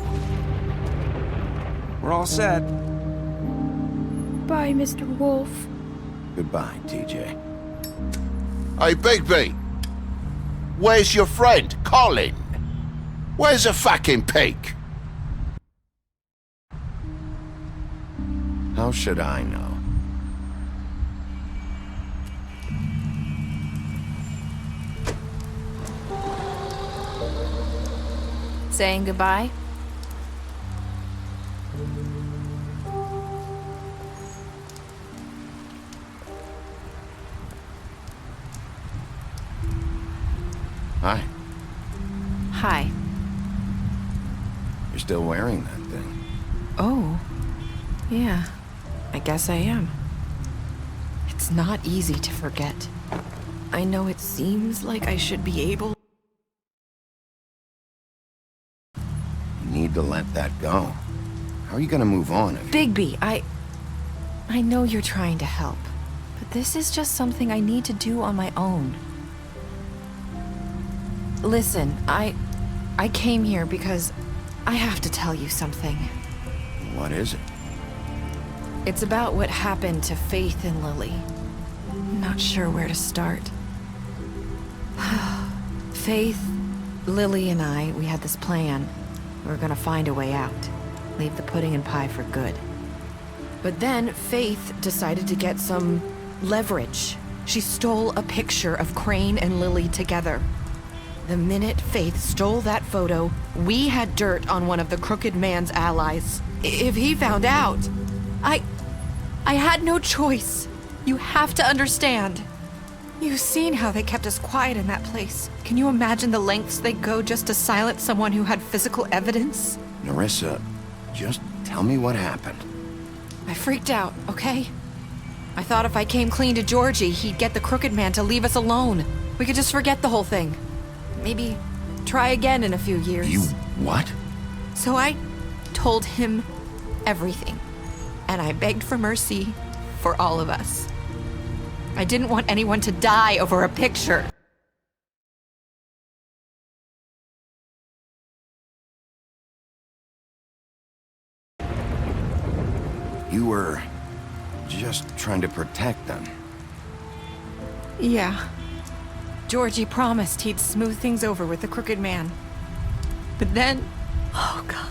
We're all set. Bye, Mr. Wolf. Goodbye, TJ. Hey, Bigby. Where's your friend, Colin? Where's the fucking pig? How should I know? Saying goodbye? Hi. Hi. You're still wearing that thing. Oh. Yeah. I guess I am. It's not easy to forget. I know it seems like I should be able. You need to let that go. How are you gonna move on if... Bigby, I know you're trying to help, but this is just something I need to do on my own. Listen, I came here because I have to tell you something. What is it? It's about what happened to Faith and Lily. I'm not sure where to start. Faith, Lily, and I, we had this plan. We were gonna find a way out. Leave the pudding and pie for good. But then Faith decided to get some leverage. She stole a picture of Crane and Lily together. The minute Faith stole that photo, we had dirt on one of the Crooked Man's allies. If he found out, I had no choice. You have to understand. You've seen how they kept us quiet in that place. Can you imagine the lengths they go just to silence someone who had physical evidence? Nerissa, just tell me what happened. I freaked out, okay? I thought if I came clean to Georgie, he'd get the Crooked Man to leave us alone. We could just forget the whole thing. Maybe try again in a few years. You what? So I told him everything. And I begged for mercy for all of us. I didn't want anyone to die over a picture. You were just trying to protect them. Yeah. Georgie promised he'd smooth things over with the Crooked Man. But then... Oh, God.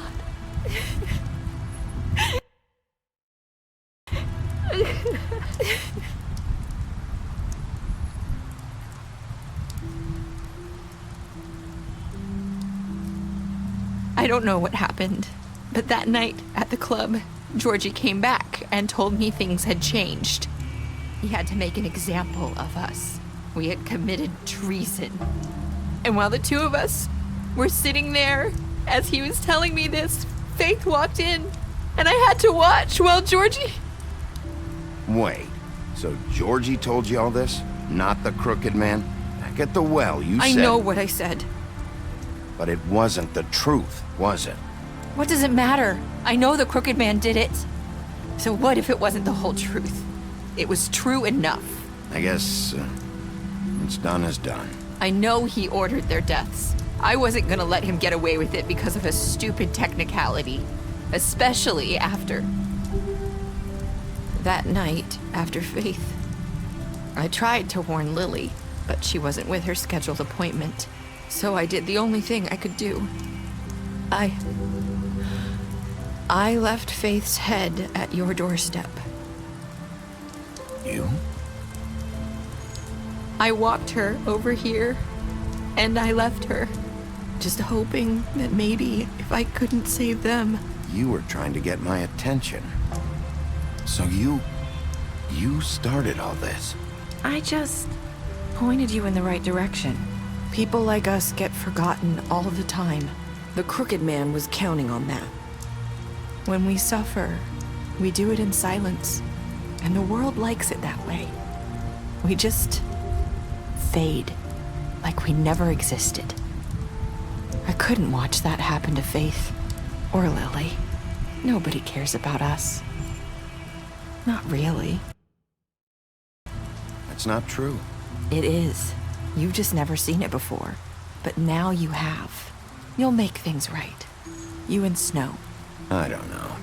I don't know what happened, but that night at the club, Georgie came back and told me things had changed. He had to make an example of us. We had committed treason. And while the two of us were sitting there, as he was telling me this, Faith walked in, and I had to watch while Georgie... Wait, so Georgie told you all this? Not the Crooked Man? Back at the well, you said... I know what I said. But it wasn't the truth, was it? What does it matter? I know the Crooked Man did it. So what if it wasn't the whole truth? It was true enough. I guess what's done is done. I know he ordered their deaths. I wasn't gonna let him get away with it because of a stupid technicality. Especially after... that night, after Faith. I tried to warn Lily, but she wasn't with her scheduled appointment. So I did the only thing I could do. I left Faith's head at your doorstep. You? I walked her over here, and I left her, just hoping that maybe if I couldn't save them... You were trying to get my attention. So you started all this. I just pointed you in the right direction. People like us get forgotten all the time. The Crooked Man was counting on that. When we suffer, we do it in silence, and the world likes it that way. We just fade, like we never existed. I couldn't watch that happen to Faith, or Lily. Nobody cares about us. Not really. That's not true. It is. You've just never seen it before. But now you have. You'll make things right. You and Snow. I don't know.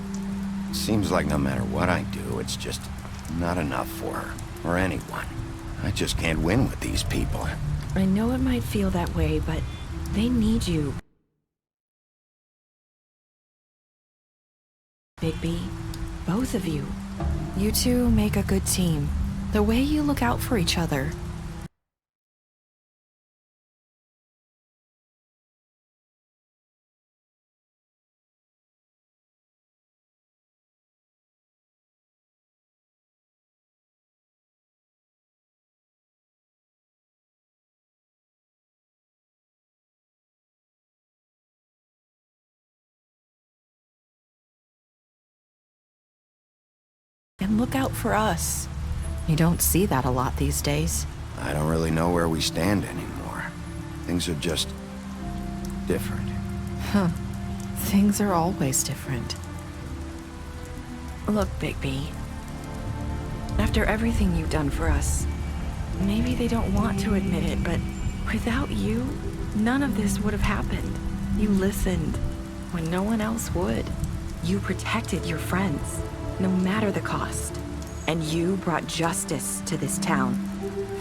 Seems like no matter what I do, it's just not enough for her, or anyone. I just can't win with these people. I know it might feel that way, but they need you. Bigby, both of you. You two make a good team. The way you look out for each other. And look out for us. You don't see that a lot these days. I don't really know where we stand anymore. Things are just different. Huh. Things are always different. Look, Bigby. After everything you've done for us, maybe they don't want to admit it, but without you, none of this would have happened. You listened when no one else would. You protected your friends, no matter the cost. And you brought justice to this town.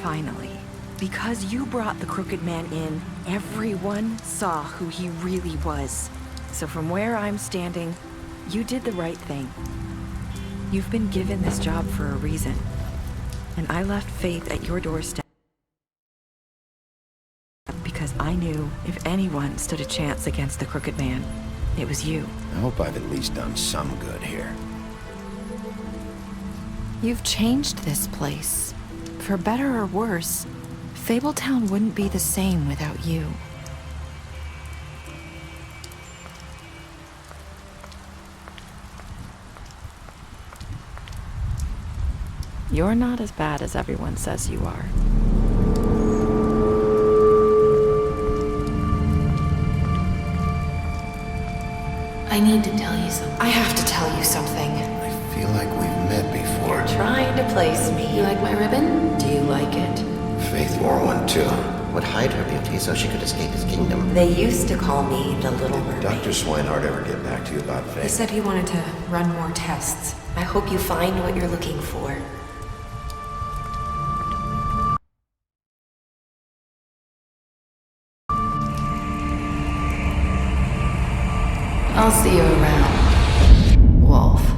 Finally. Because you brought the Crooked Man in, everyone saw who he really was. So from where I'm standing, you did the right thing. You've been given this job for a reason. And I left Faith at your doorstep because I knew if anyone stood a chance against the Crooked Man, it was you. I hope I've at least done some good here. You've changed this place. For better or worse, Fabletown wouldn't be the same without you. You're not as bad as everyone says you are. I need to tell you something. I have to tell you something. I feel like we've met before. You're trying to place me. You like my ribbon? Do you like it? Faith wore one too. Would hide her beauty so she could escape his kingdom. They used to call me the Little Mermaid. Dr. Swinehart ever get back to you about Faith? He said he wanted to run more tests. I hope you find what you're looking for. I'll see you around, Wolf.